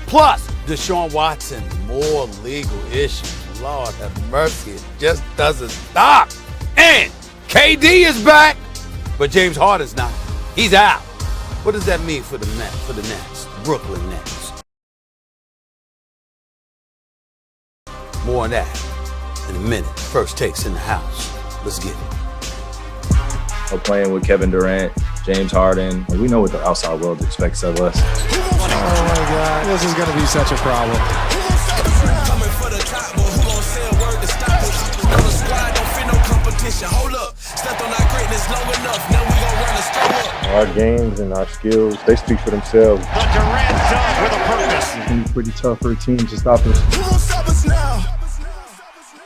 Plus, Deshaun Watson, more legal issues. Lord have mercy, it just doesn't stop. And KD is back, but James Harden's not. He's out. What does that mean for the Nets, Brooklyn Nets? More on that in a minute. First takes in the house. Let's get it. We're playing with Kevin Durant, James Harden. We know what the outside world expects of us. Oh my God, this is going to be such a problem. Coming for the top, but who gon' say a word to stop us? On the squad, don't fit no competition. Hold up, stepped on our greatness long enough. Now we gon' run the store up. Our games and our skills, they speak for themselves. The Durant dunk with a purpose. It's going to be pretty tough for a team to stop us. Who gon' stop us now?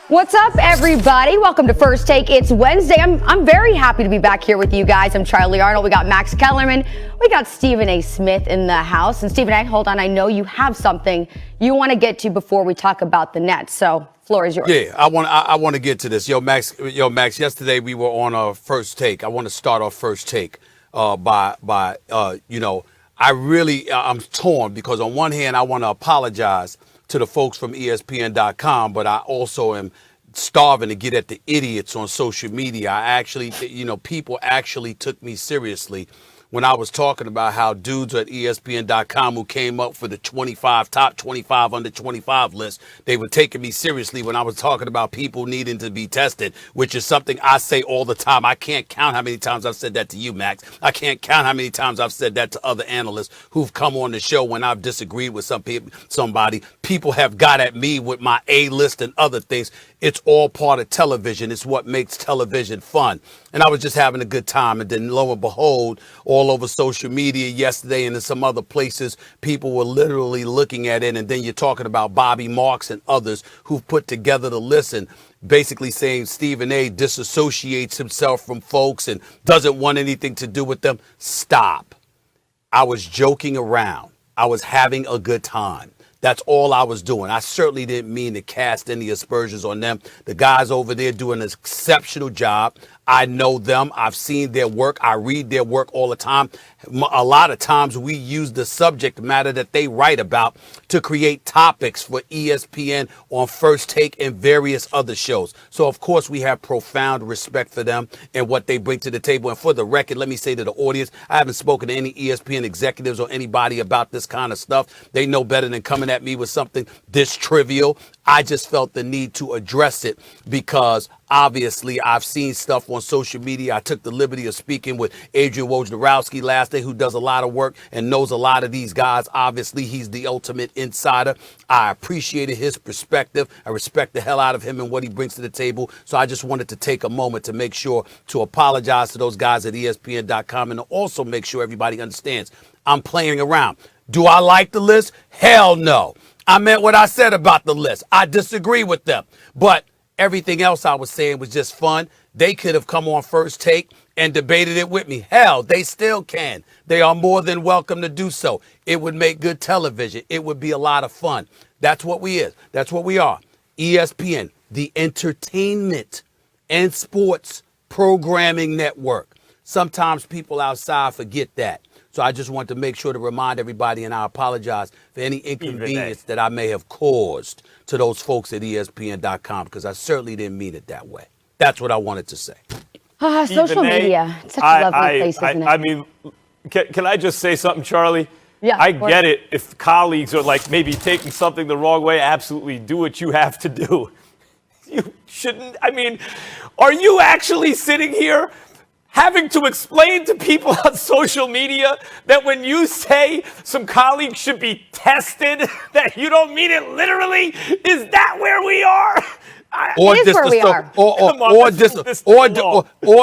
What's up, everybody? Welcome to First Take. It's Wednesday. I'm very happy to be back here with you guys. I'm Charlie Arnold. We got Max Kellerman. We got Stephen A. Smith in the house. And Stephen A., hold on. I know you have something you want to get to before we talk about the Nets. So, floor is yours. Yeah, I want to get to this. Yo, Max. Yesterday we were on our First Take. I want to start our First Take by I'm torn because on one hand I want to apologize to the folks from ESPN.com, but I also am starving to get at the idiots on social media. I actually, people actually took me seriously when I was talking about how dudes at ESPN.com who came up for the top 25 under 25 list, they were taking me seriously when I was talking about people needing to be tested, which is something I say all the time. I can't count how many times I've said that to you, Max. I can't count how many times I've said that to other analysts who've come on the show when I've disagreed with somebody. People have got at me with my A-list and other things. It's all part of television. It's what makes television fun. And I was just having a good time. And then lo and behold, all over social media yesterday and in some other places, people were literally looking at it. And then you're talking about Bobby Marks and others who've put together the list and basically saying Stephen A. disassociates himself from folks and doesn't want anything to do with them. Stop. I was joking around. I was having a good time. That's all I was doing. I certainly didn't mean to cast any aspersions on them. The guys over there do an exceptional job. I know them. I've seen their work. I read their work all the time. A lot of times we use the subject matter that they write about to create topics for ESPN on First Take and various other shows. So, of course, we have profound respect for them and what they bring to the table. And for the record, let me say to the audience, I haven't spoken to any ESPN executives or anybody about this kind of stuff. They know better than coming at me with something this trivial. I just felt the need to address it because obviously I've seen stuff on social media. I took the liberty of speaking with Adrian Wojnarowski last day, who does a lot of work and knows a lot of these guys. Obviously, he's the ultimate insider. I appreciated his perspective. I respect the hell out of him and what he brings to the table. So I just wanted to take a moment to make sure to apologize to those guys at ESPN.com and to also make sure everybody understands I'm playing around. Do I like the list? Hell no. I meant what I said about the list. I disagree with them. But everything else I was saying was just fun. They could have come on First Take and debated it with me. Hell, they still can. They are more than welcome to do so. It would make good television. It would be a lot of fun. That's what we is. That's what we are. ESPN, the entertainment and sports programming network. Sometimes people outside forget that. So I just want to make sure to remind everybody, and I apologize for any inconvenience that I may have caused to those folks at ESPN.com, because I certainly didn't mean it that way. That's what I wanted to say. Social media. It's such a lovely place, isn't it? I mean, can I just say something, Charlie? Yeah. I get it. If colleagues are like maybe taking something the wrong way, absolutely do what you have to do. You shouldn't. I mean, are you actually sitting here having to explain to people on social media that when you say some colleagues should be tested, that you don't mean it literally? Is that where we are? Or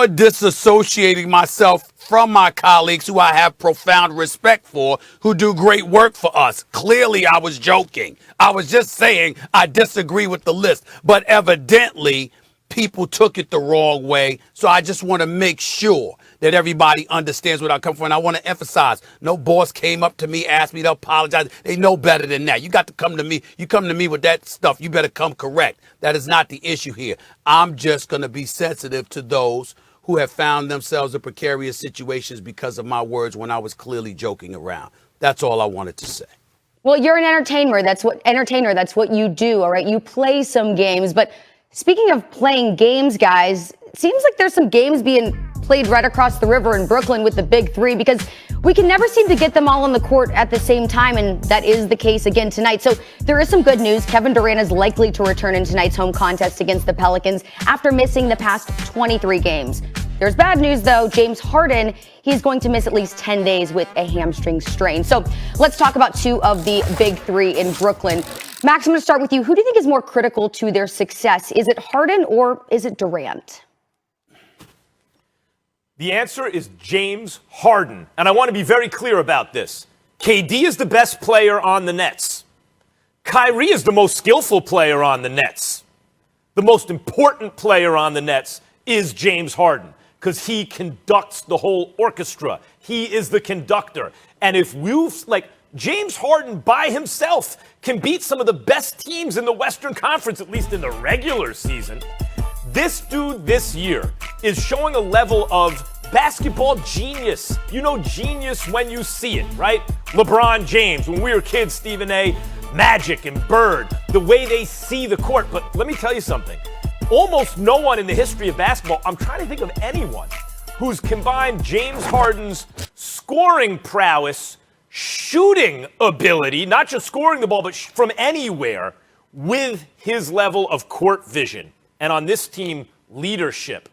disassociating myself from my colleagues who I have profound respect for, who do great work for us. Clearly, I was joking. I was just saying I disagree with the list. But evidently, people took it the wrong way. So I just want to make sure that everybody understands what I come from. And I want to emphasize, no boss came up to me, asked me to apologize. They know better than that. You got to come to me. You come to me with that stuff, you better come correct. That is not the issue here. I'm just going to be sensitive to those who have found themselves in precarious situations because of my words when I was clearly joking around. That's all I wanted to say. Well, you're an entertainer. That's what you do. All right. You play some games. But speaking of playing games, guys, it seems like there's some games being played right across the river in Brooklyn with the big three, because we can never seem to get them all on the court at the same time, and that is the case again tonight. So there is some good news. Kevin Durant is likely to return in tonight's home contest against the Pelicans after missing the past 23 games. There's bad news, though. James Harden, he's going to miss at least 10 days with a hamstring strain. So let's talk about two of the big three in Brooklyn. Max, I'm going to start with you. Who do you think is more critical to their success? Is it Harden or is it Durant? The answer is James Harden. And I want to be very clear about this. KD is the best player on the Nets. Kyrie is the most skillful player on the Nets. The most important player on the Nets is James Harden, because he conducts the whole orchestra. He is the conductor. And if James Harden by himself can beat some of the best teams in the Western Conference, at least in the regular season, this dude this year is showing a level of basketball genius. You know genius when you see it, right? LeBron James, when we were kids, Stephen A., Magic and Bird, the way they see the court. But let me tell you something. Almost no one in the history of basketball, I'm trying to think of anyone, who's combined James Harden's scoring prowess, shooting ability, not just scoring the ball, but from anywhere, with his level of court vision. And on this team, leadership.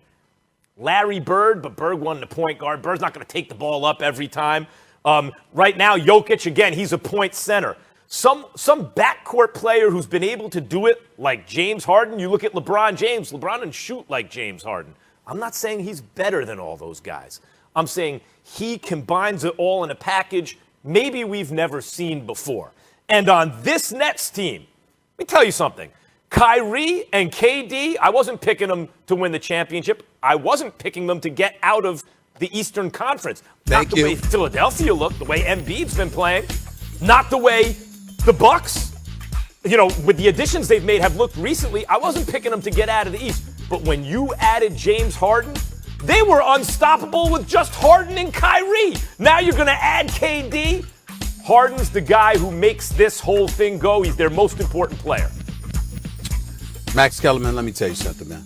Larry Bird, but Bird won the point guard. Bird's not going to take the ball up every time. Right now, Jokic, again, he's a point center. Some backcourt player who's been able to do it like James Harden. You look at LeBron James. LeBron doesn't shoot like James Harden. I'm not saying he's better than all those guys. I'm saying he combines it all in a package maybe we've never seen before. And on this Nets team, let me tell you something. Kyrie and KD, I wasn't picking them to win the championship. I wasn't picking them to get out of the Eastern Conference. Not the way Philadelphia looked, the way Embiid's been playing, not the way the Bucks, with the additions they've made have looked recently. I wasn't picking them to get out of the East. But when you added James Harden, they were unstoppable with just Harden and Kyrie. Now you're going to add KD. Harden's the guy who makes this whole thing go. He's their most important player. Max Kellerman, let me tell you something, man.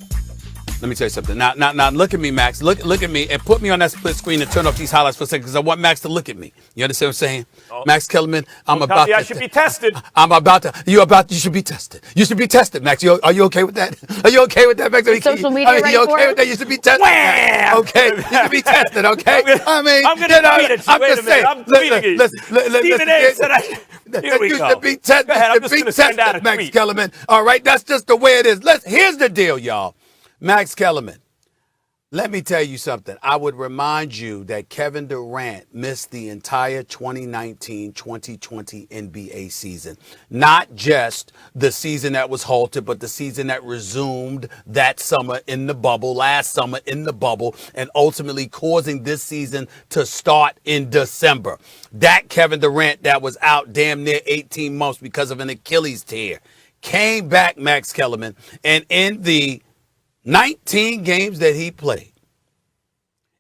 Let me tell you something. Now, look at me, Max. Look at me and put me on that split screen and turn off these highlights for a second, because I want Max to look at me. You understand what I'm saying? Oh. Max Kellerman, I should be tested. You should be tested. You should be tested, Max. Are you okay with that? Are you okay with that, Max? Social media right you okay with that? You should be tested. Wham! Okay, you should be tested, okay? I'm going to tweet it. Wait a minute. I'm tweeting it. Stephen A. said here we go. Should be tested. Go ahead. I'm just going to send out a Max tweet. Kellerman. All right, that's just the way it is. Here's the deal, y'all. Max Kellerman, let me tell you something. I would remind you that Kevin Durant missed the entire 2019-2020 NBA season. Not just the season that was halted, but the season that resumed that summer in the bubble, last summer in the bubble, and ultimately causing this season to start in December. That Kevin Durant that was out damn near 18 months because of an Achilles tear came back, Max Kellerman, and in the 19 games that he played,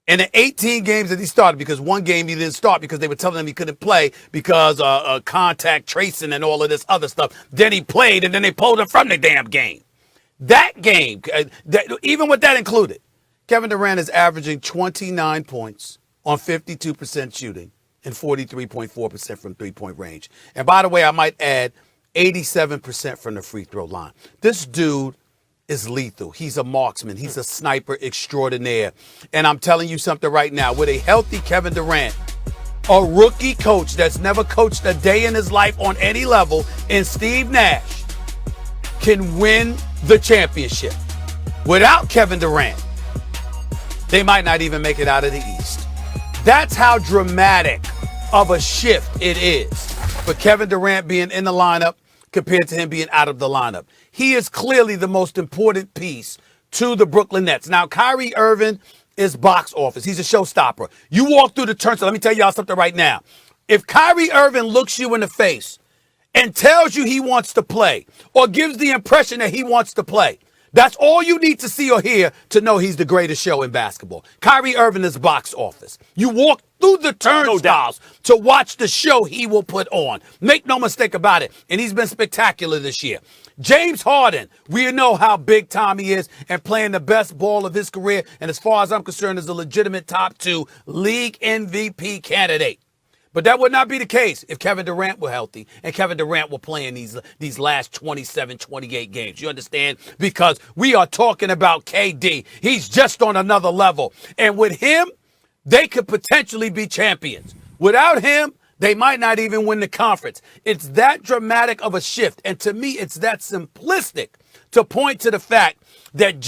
and the 18 games that he started, because one game he didn't start because they were telling him he couldn't play because contact tracing and all of this other stuff. Then he played, and then they pulled him from the damn game. That game, even with that included, Kevin Durant is averaging 29 points on 52% shooting and 43.4% from three-point range. And by the way, I might add 87% from the free throw line. This dude is lethal. He's a marksman. He's a sniper extraordinaire. And I'm telling you something right now. With a healthy Kevin Durant, a rookie coach that's never coached a day in his life on any level, and Steve Nash can win the championship. Without Kevin Durant, they might not even make it out of the East. That's how dramatic of a shift it is for Kevin Durant being in the lineup compared to him being out of the lineup. He is clearly the most important piece to the Brooklyn Nets. Now, Kyrie Irving is box office. He's a showstopper. You walk through the turnstile. Let me tell y'all something right now. If Kyrie Irving looks you in the face and tells you he wants to play, or gives the impression that he wants to play, that's all you need to see or hear to know he's the greatest show in basketball. Kyrie Irving is box office. You walk through the turnstiles to watch the show he will put on. Make no mistake about it. And he's been spectacular this year. James Harden, we know how big time he is and playing the best ball of his career. And as far as I'm concerned, is a legitimate top 2 league MVP candidate. But that would not be the case if Kevin Durant were healthy and Kevin Durant were playing these last 27, 28 games. You understand? Because we are talking about KD. He's just on another level. And with him, they could potentially be champions. Without him, they might not even win the conference. It's that dramatic of a shift. And to me, it's that simplistic to point to the fact that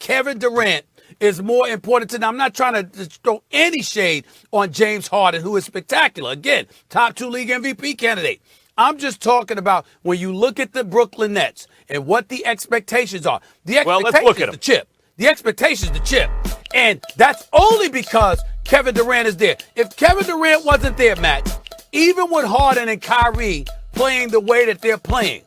Kevin Durant is more important to them. I'm not trying to throw any shade on James Harden, who is spectacular. Again, top 2 league MVP candidate. I'm just talking about when you look at the Brooklyn Nets and what the expectations are. The expectations is the chip. The expectation is the chip. And that's only because Kevin Durant is there. If Kevin Durant wasn't there, Matt, even with Harden and Kyrie playing the way that they're playing,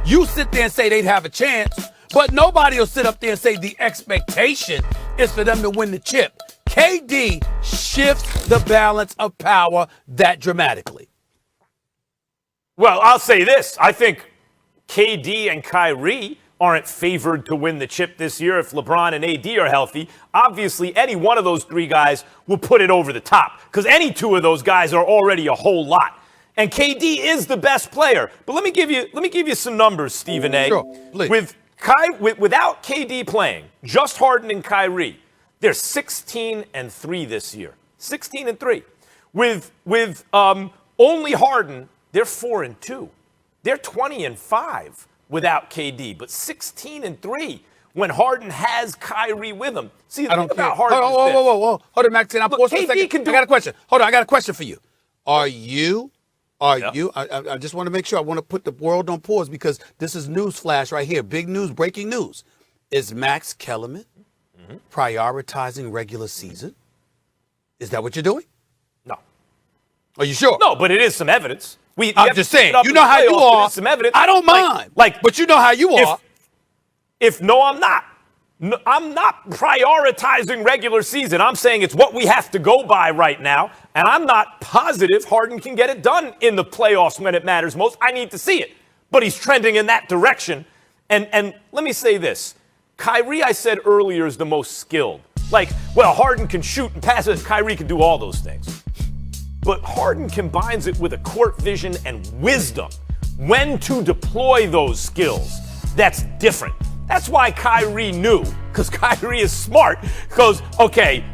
you sit there and say they'd have a chance, but nobody will sit up there and say the expectation is for them to win the chip. KD shifts the balance of power that dramatically. Well, I'll say this. I think KD and Kyrie aren't favored to win the chip this year if LeBron and AD are healthy. Obviously, any one of those 3 guys will put it over the top because any 2 of those guys are already a whole lot. And KD is the best player. But let me give you some numbers, Stephen A. Sure, please. Without KD playing, just Harden and Kyrie, they're 16-3 this year. 16-3. With only Harden, they're 4-2. They're 20-5 without KD, but 16-3 when Harden has Kyrie with him. See, the thing about Harden is this. Hold on, Max. I'll pause for a second. Can do I got a question. Hold on, I got a question for you. I just want to make sure. I want to put the world on pause because this is news flash right here. Big news, breaking news. Is Max Kellerman prioritizing regular season? Is that what you're doing? No. Are you sure? No, but it is some evidence. I'm just saying. You know how you are. Some evidence. I don't mind. But you know how you are. I'm not. No, I'm not prioritizing regular season. I'm saying it's what we have to go by right now. And I'm not positive Harden can get it done in the playoffs when it matters most. I need to see it. But he's trending in that direction. And let me say this. Kyrie, I said earlier, is the most skilled. Harden can shoot and pass it. Kyrie can do all those things. But Harden combines it with a court vision and wisdom. When to deploy those skills, that's different. That's why Kyrie knew, because Kyrie is smart, because, okay,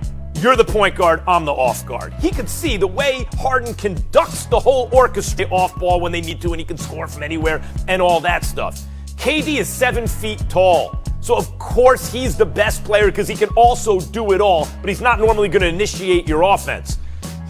you're the point guard, I'm the off guard. He could see the way Harden conducts the whole orchestra off ball when they need to, and he can score from anywhere and all that stuff. KD is 7 feet tall. So, of course, he's the best player because he can also do it all, but he's not normally going to initiate your offense.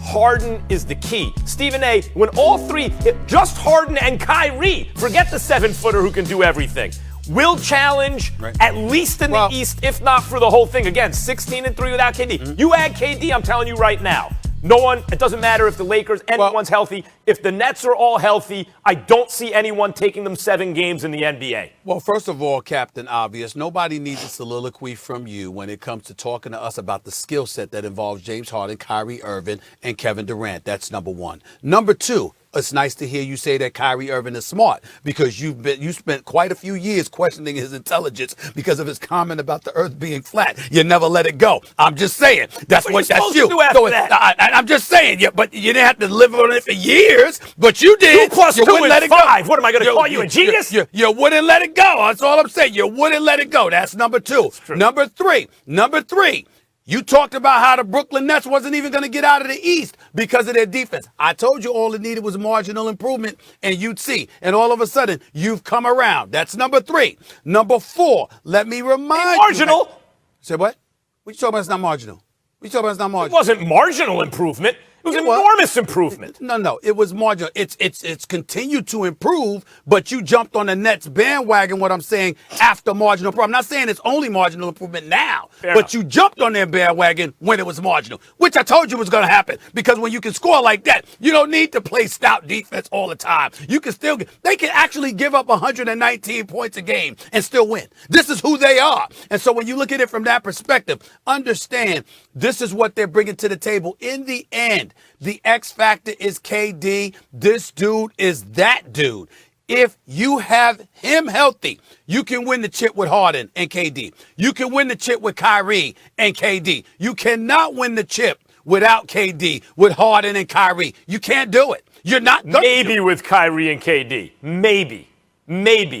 Harden is the key. Stephen A., when all 3, just Harden and Kyrie, forget the 7-footer who can do everything, will challenge at least in the East, if not for the whole thing. Again, 16-3 without KD. You add KD, I'm telling you right now, no one, it doesn't matter if the Lakers, anyone's healthy. If the Nets are all healthy, I don't see anyone taking them 7 games in the NBA. Well, first of all, Captain Obvious, nobody needs a soliloquy from you when it comes to talking to us about the skill set that involves James Harden, Kyrie Irving, and Kevin Durant. That's number 1. Number 2, it's nice to hear you say that Kyrie Irving is smart because you spent quite a few years questioning his intelligence because of his comment about the earth being flat. You never let it go. I'm just saying. That's you. I'm just saying. But you didn't have to live on it for years. But you did. 2 + 2 is 5. What am I going to call you a genius? You wouldn't let it go. That's all I'm saying. You wouldn't let it go. That's number 2. Number 3. You talked about how the Brooklyn Nets wasn't even going to get out of the East because of their defense. I told you all it needed was marginal improvement, and you'd see. And all of a sudden, you've come around. That's number 3. Number 4, let me remind you. Marginal? Say what? What you talking about? It's not marginal. What you talking about? It's not marginal. It wasn't marginal improvement. It was enormous improvement. No, it was marginal. It's continued to improve, but you jumped on the Nets bandwagon, what I'm saying, after marginal improvement. I'm not saying it's only marginal improvement now, but you jumped on their bandwagon when it was marginal, which I told you was going to happen, because when you can score like that, you don't need to play stout defense all the time. You can still they can actually give up 119 points a game and still win. This is who they are. And so when you look at it from that perspective, understand this is what they're bringing to the table. In the end, end. The X factor is KD. This dude is that dude. If you have him healthy, you can win the chip with Harden and KD. You can win the chip with Kyrie and KD. You cannot win the chip without KD, with Harden and Kyrie. You can't do it. You're not going to. Maybe with Kyrie and KD. Maybe.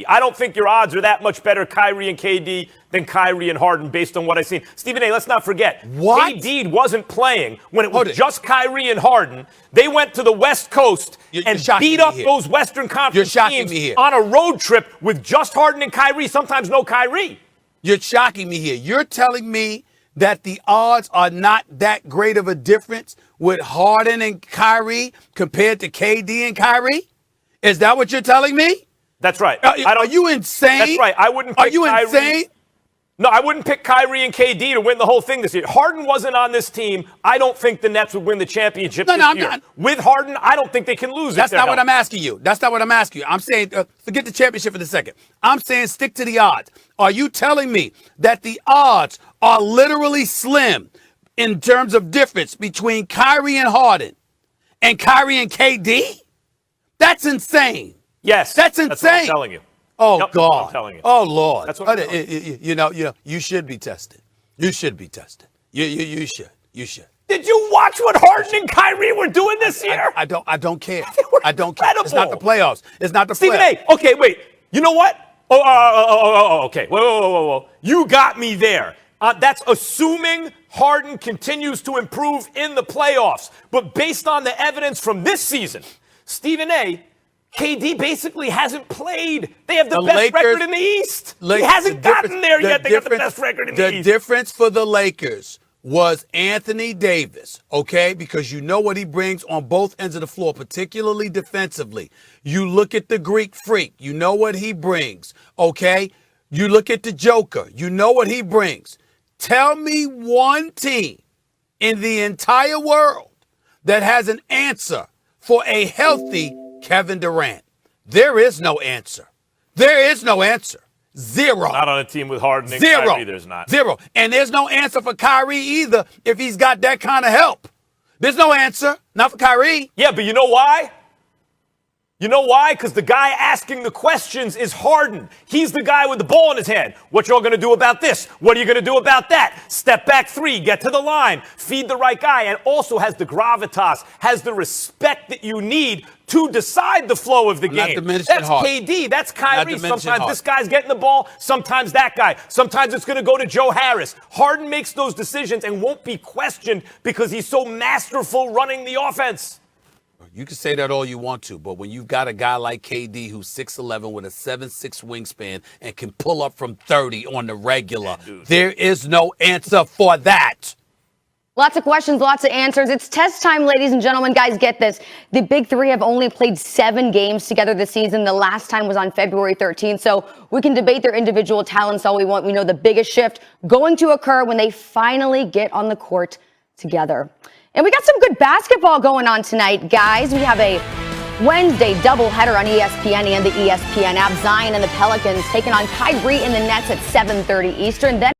I don't think your odds are that much better, Kyrie and KD, than Kyrie and Harden based on what I've seen. Stephen A., let's not forget. What? KD wasn't playing when it was just Kyrie and Harden. They went to the West Coast and beat up those Western Conference teams on a road trip with just Harden and Kyrie, sometimes no Kyrie. You're shocking me here. You're telling me that the odds are not that great of a difference with Harden and Kyrie compared to KD and Kyrie? Is that what you're telling me? That's right. Are you insane? That's right. I wouldn't pick Are you Kyrie. insane? No, I wouldn't pick Kyrie and KD to win the whole thing this year. Harden wasn't on this team. I don't think the Nets would win the championship this year. With Harden, I don't think they can lose. That's not what I'm asking you. That's not what I'm asking you. I'm saying, forget the championship for the second. I'm saying stick to the odds. Are you telling me that the odds are literally slim in terms of difference between Kyrie and Harden and Kyrie and KD? That's insane. Yes. That's insane. That's what I'm telling you. Oh, Yep, God. I'm telling you. Oh, Lord. That's what I'm telling you. You should be tested. You should be tested. You should. You should. Did you watch what Harden and Kyrie were doing this year? I don't care. They were I don't care. It's not the playoffs. It's not the Stephen playoffs. A., okay, wait. You know what? Okay. Whoa. You got me there. That's assuming Harden continues to improve in the playoffs. But based on the evidence from this season, Stephen A., KD basically hasn't played. They have the best record in the East. He hasn't gotten there yet. They got the best record in the East. The difference for the Lakers was Anthony Davis, okay? Because you know what he brings on both ends of the floor, particularly defensively. You look at the Greek Freak. You know what he brings, okay? You look at the Joker. You know what he brings. Tell me one team in the entire world that has an answer for a healthy Kevin Durant. There is no answer. There is no answer. Zero. Not on a team with Harden and Zero. Kyrie, there's not. Zero. And there's no answer for Kyrie either if he's got that kind of help. There's no answer. Not for Kyrie. Yeah, but you know why? You know why? Because the guy asking the questions is Harden. He's the guy with the ball in his hand. What y'all going to do about this? What are you going to do about that? Step back three, get to the line, feed the right guy, and also has the gravitas, has the respect that you need to decide the flow of the game. That's KD. That's Kyrie. Sometimes this guy's getting the ball. Sometimes that guy. Sometimes it's going to go to Joe Harris. Harden makes those decisions and won't be questioned because he's so masterful running the offense. You can say that all you want to, but when you've got a guy like KD who's 6'11" with a 7'6" wingspan and can pull up from 30 on the regular, there is no answer for that. Lots of questions, lots of answers. It's test time, ladies and gentlemen. Guys, get this. The Big Three have only played 7 games together this season. The last time was on February 13th. So we can debate their individual talents all we want. We know the biggest shift going to occur when they finally get on the court together. And we got some good basketball going on tonight, guys. We have a Wednesday doubleheader on ESPN and the ESPN app. Zion and the Pelicans taking on Kyrie and the Nets at 7:30 Eastern. Then